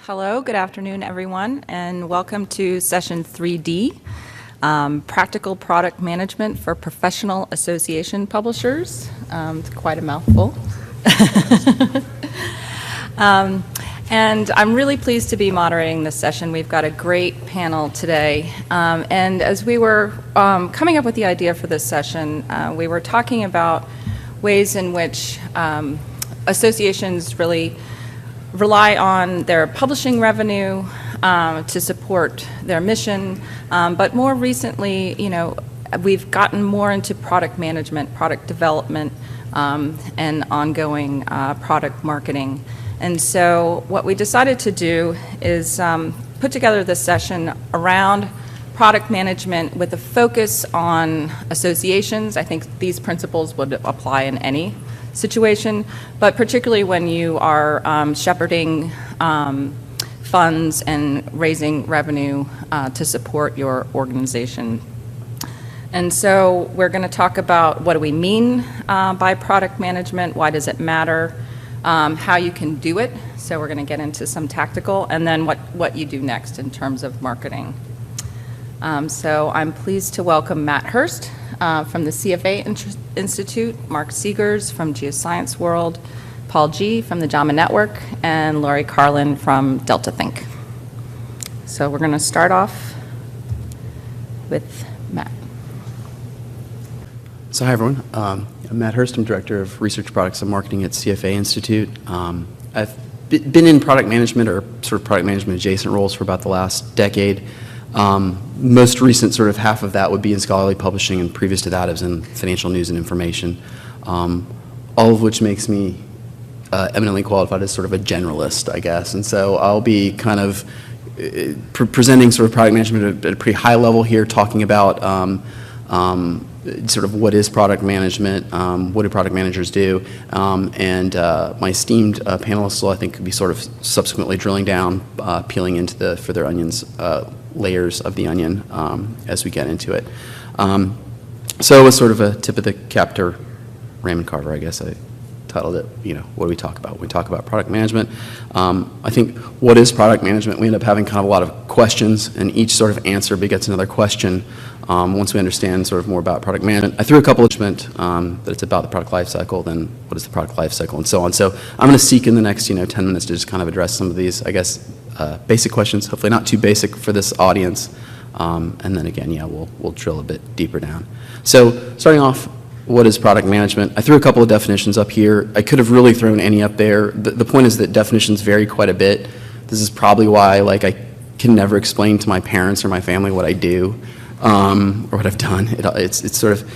Hello, good afternoon, everyone, and welcome to session 3D, Practical Product Management for Professional Association Publishers. It's quite a mouthful. And I'm really pleased to be moderating this session. We've got a great panel today. And as we were coming up with the idea for this session, we were talking about ways in which associations really rely on their publishing revenue to support their mission, but more recently, we've gotten more into product management, product development, and ongoing product marketing. And so what we decided to do is put together this session around product management with a focus on associations. I think these principles would apply in any situation, but particularly when you are shepherding funds and raising revenue to support your organization. And so we're going to talk about what do we mean by product management, why does it matter, how you can do it, so we're going to get into some tactical, and then what you do next in terms of marketing. So I'm pleased to welcome Matt Hurst from the CFA Institute, Mark Seegers from Geoscience World, Paul G. from the JAMA Network, and Laurie Carlin from Delta Think. So we're going to start off with Matt. So hi everyone, I'm Matt Hurst. I'm Director of Research Products and Marketing at CFA Institute. I've been in product management or sort of product management adjacent roles for about the last decade. Most recent sort of half of that would be in scholarly publishing, and previous to that I was in financial news and information, all of which makes me eminently qualified as sort of a generalist, I guess. And so I'll be kind of presenting sort of product management at a pretty high level here, talking about sort of what is product management, what do product managers do, and my esteemed panelists will, I think, could be sort of subsequently drilling down, peeling into the further layers of the onion as we get into it. So as sort of a tip of the cap to Raymond Carver, I guess I titled it, what do we talk about? We talk about product management. I think what is product management? We end up having kind of a lot of questions, and each sort of answer begets another question once we understand sort of more about product management. I threw a couple of that it's about the product life cycle, then what is the product life cycle, and so on. So I'm going to seek in the next 10 minutes to just kind of address some of these, I guess, basic questions, hopefully not too basic for this audience, and then again, we'll drill a bit deeper down. So starting off, what is product management? I threw a couple of definitions up here. I could have really thrown any up there. The point is that definitions vary quite a bit. This is probably why I can never explain to my parents or my family what I do or what I've done. It's sort of,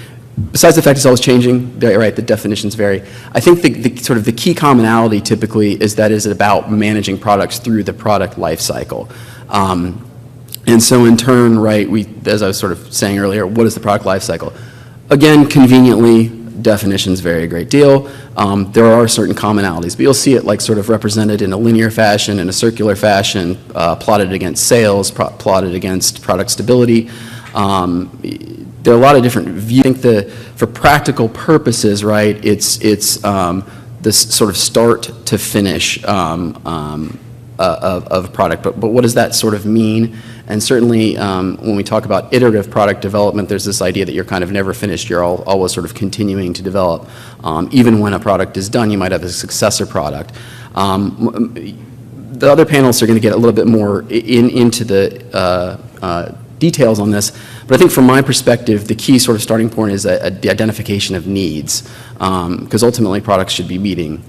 besides the fact it's always changing, right, the definitions vary. I think the key commonality typically is that is about managing products through the product life cycle. And so in turn, right, as I was sort of saying earlier, what is the product life cycle? Again, conveniently, definitions vary a great deal. There are certain commonalities, but you'll see it sort of represented in a linear fashion, in a circular fashion, plotted against sales, plotted against product stability. There are a lot of different views. I think for practical purposes, right, it's this sort of start to finish of a product. But what does that sort of mean? And certainly when we talk about iterative product development, there's this idea that you're kind of never finished. You're always sort of continuing to develop. Even when a product is done, you might have a successor product. The other panelists are going to get a little bit more into the details on this, but I think from my perspective, the key sort of starting point is the identification of needs, because ultimately products should be meeting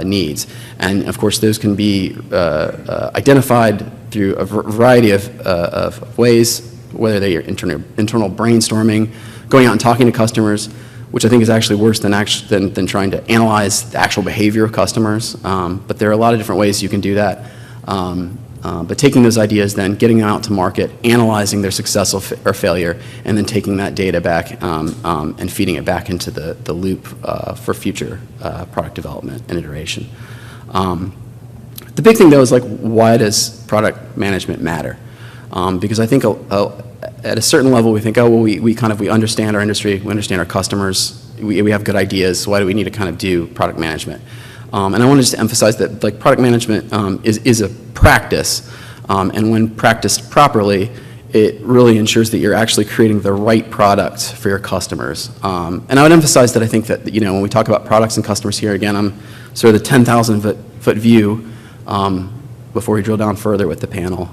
needs. And of course, those can be identified through a variety of ways, whether they are internal brainstorming, going out and talking to customers, which I think is actually worse than trying to analyze the actual behavior of customers. But there are a lot of different ways you can do that. But taking those ideas, then getting them out to market, analyzing their success or failure, and then taking that data back and feeding it back into the loop for future product development and iteration. The big thing, though, is why does product management matter? Because I think at a certain level we think, we understand our industry, we understand our customers, we have good ideas, so why do we need to kind of do product management? And I want to just emphasize that product management is a practice. And when practiced properly, it really ensures that you're actually creating the right product for your customers. And I would emphasize that I think that, when we talk about products and customers here, again, I'm sort of the 10,000-foot view before we drill down further with the panel.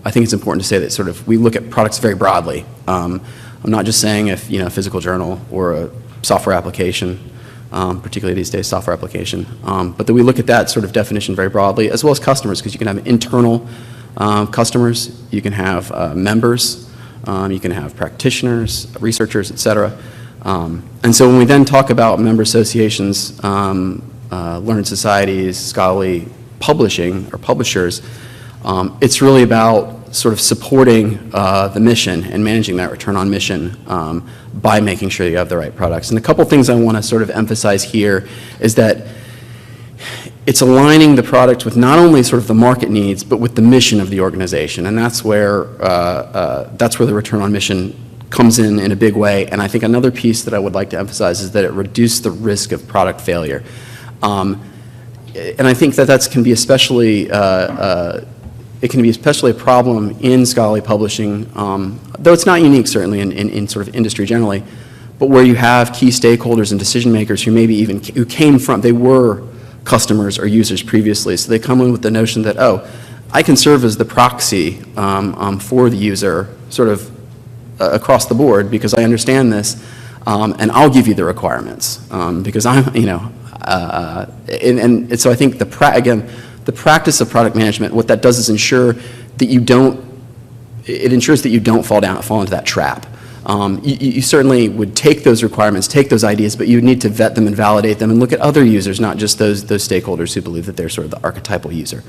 I think it's important to say that sort of we look at products very broadly. I'm not just saying if, a physical journal or a software application, particularly these days, software application, but that we look at that sort of definition very broadly, as well as customers, because you can have internal customers, you can have members, you can have practitioners, researchers, et cetera. And so when we then talk about member associations, learned societies, scholarly publishing, or publishers, it's really about sort of supporting the mission and managing that return on mission by making sure you have the right products. And a couple things I want to sort of emphasize here is that it's aligning the product with not only sort of the market needs, but with the mission of the organization. And that's where the return on mission comes in a big way. And I think another piece that I would like to emphasize is that it reduces the risk of product failure. And I think that can be especially a problem in scholarly publishing, though it's not unique certainly in sort of industry generally, but where you have key stakeholders and decision makers who maybe even they were customers or users previously, so they come in with the notion that, oh, I can serve as the proxy for the user sort of across the board because I understand this, and I'll give you the requirements because I'm, and so I think the practice of product management, what that does is ensure that you don't fall into that trap. You certainly would take those requirements, take those ideas, but you need to vet them and validate them and look at other users, not just those stakeholders who believe that they're sort of the archetypal user.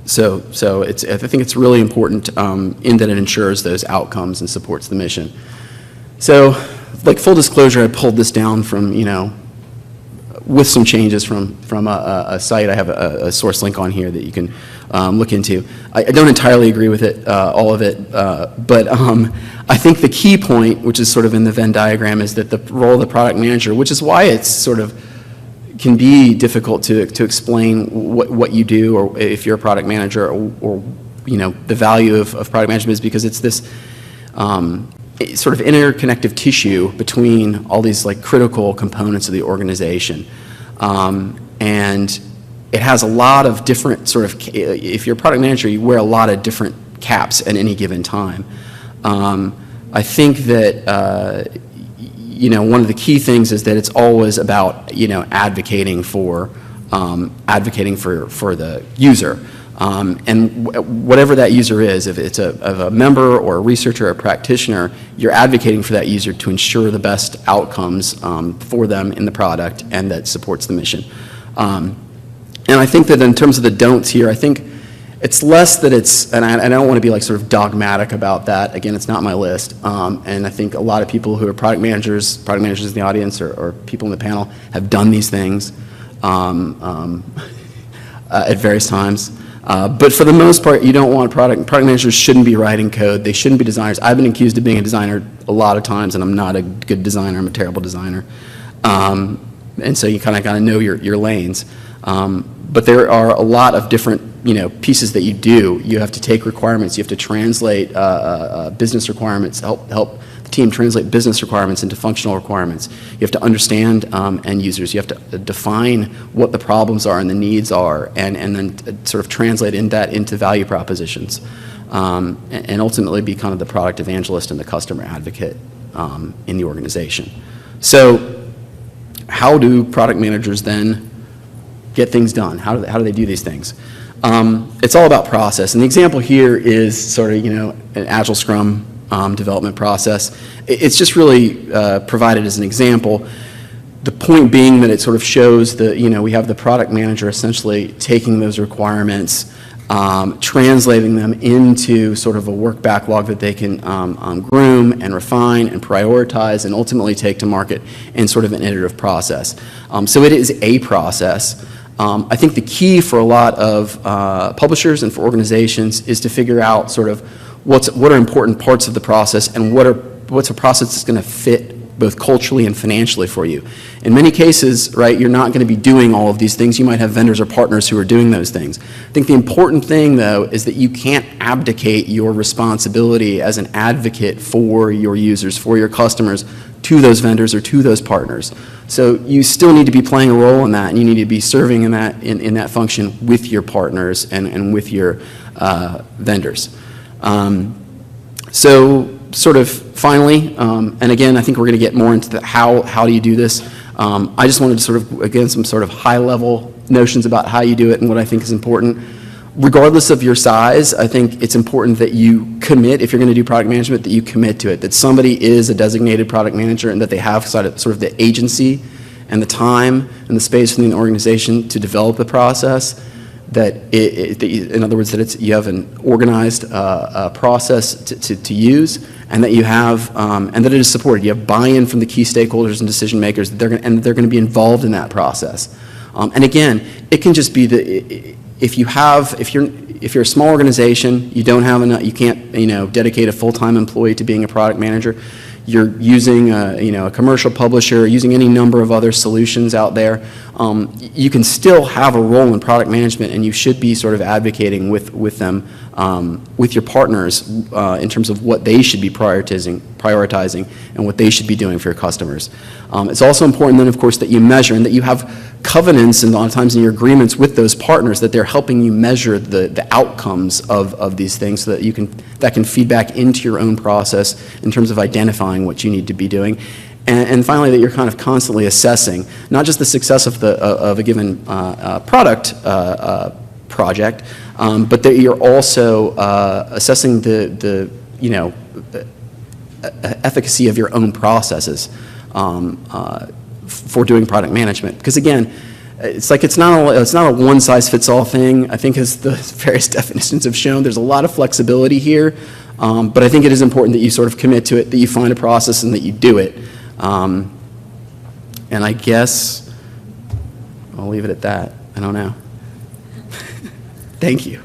So I think it's really important in that it ensures those outcomes and supports the mission. So, like full disclosure, I pulled this down from, with some changes from a site. I have a source link on here that you can look into. I don't entirely agree with it, all of it, but I think the key point, which is sort of in the Venn diagram, is that the role of the product manager, which is why it's sort of can be difficult to explain what you do, or if you're a product manager, or the value of product management is because it's this sort of interconnective tissue between all these like critical components of the organization. And it has a lot of different sort of, if you're a product manager, you wear a lot of different caps at any given time. I think that, one of the key things is that it's always about, advocating for the user. And whatever that user is, if it's a member or a researcher or a practitioner, you're advocating for that user to ensure the best outcomes for them in the product and that supports the mission. And I think that in terms of the don'ts here, I think it's less that it's, and I don't want to be like sort of dogmatic about that. Again, it's not my list. And I think a lot of people who are product managers in the audience or people in the panel have done these things at various times. But for the most part, you don't want product managers shouldn't be writing code. They shouldn't be designers. I've been accused of being a designer a lot of times, and I'm not a good designer. I'm a terrible designer. And so you kind of got to know your lanes. But there are a lot of different pieces that you do. You have to take requirements. You have to translate business requirements. Help the team translate business requirements into functional requirements. You have to understand end users. You have to define what the problems are and the needs are, and then sort of translate that into value propositions, and ultimately be kind of the product evangelist and the customer advocate in the organization. So how do product managers then get things done? How do they do these things? It's all about process, and the example here is sort of an Agile Scrum development process. It's just really provided as an example. The point being that it sort of shows that we have the product manager essentially taking those requirements, translating them into sort of a work backlog that they can groom and refine and prioritize and ultimately take to market in sort of an iterative process. So it is a process. I think the key for a lot of publishers and for organizations is to figure out sort of what are important parts of the process and what's a process that's going to fit both culturally and financially for you. In many cases, right, you're not going to be doing all of these things. You might have vendors or partners who are doing those things. I think the important thing, though, is that you can't abdicate your responsibility as an advocate for your users, for your customers, to those vendors or to those partners. So you still need to be playing a role in that, and you need to be serving in that function with your partners and with your vendors. So sort of finally, and again, I think we're going to get more into how do you do this. I just wanted to sort of, again, some sort of high-level notions about how you do it and what I think is important. Regardless of your size, I think it's important that you commit, if you're going to do product management, that you commit to it, that somebody is a designated product manager and that they have sort of the agency and the time and the space within the organization to develop the process, that in other words, that you have an organized process to use, and that you have, and that it is supported. You have buy-in from the key stakeholders and decision makers, that they're going to be involved in that process. And again, it can just be if you're a small organization, you don't have enough, you can't, dedicate a full-time employee to being a product manager. You're using a commercial publisher, using any number of other solutions out there. You can still have a role in product management, and you should be sort of advocating with them, with your partners, in terms of what they should be prioritizing and what they should be doing for your customers. It's also important then, of course, that you measure and that you have covenants, and a lot of times in your agreements with those partners, that they're helping you measure the outcomes of these things, so that that can feed back into your own process in terms of identifying what you need to be doing. And finally, that you're kind of constantly assessing not just the success of a given product project, but that you're also assessing the efficacy of your own processes for doing product management. Because again, it's not a one-size-fits-all thing. I think, as the various definitions have shown, there's a lot of flexibility here, but I think it is important that you sort of commit to it, that you find a process, and that you do it. And I guess I'll leave it at that. I don't know. Thank you.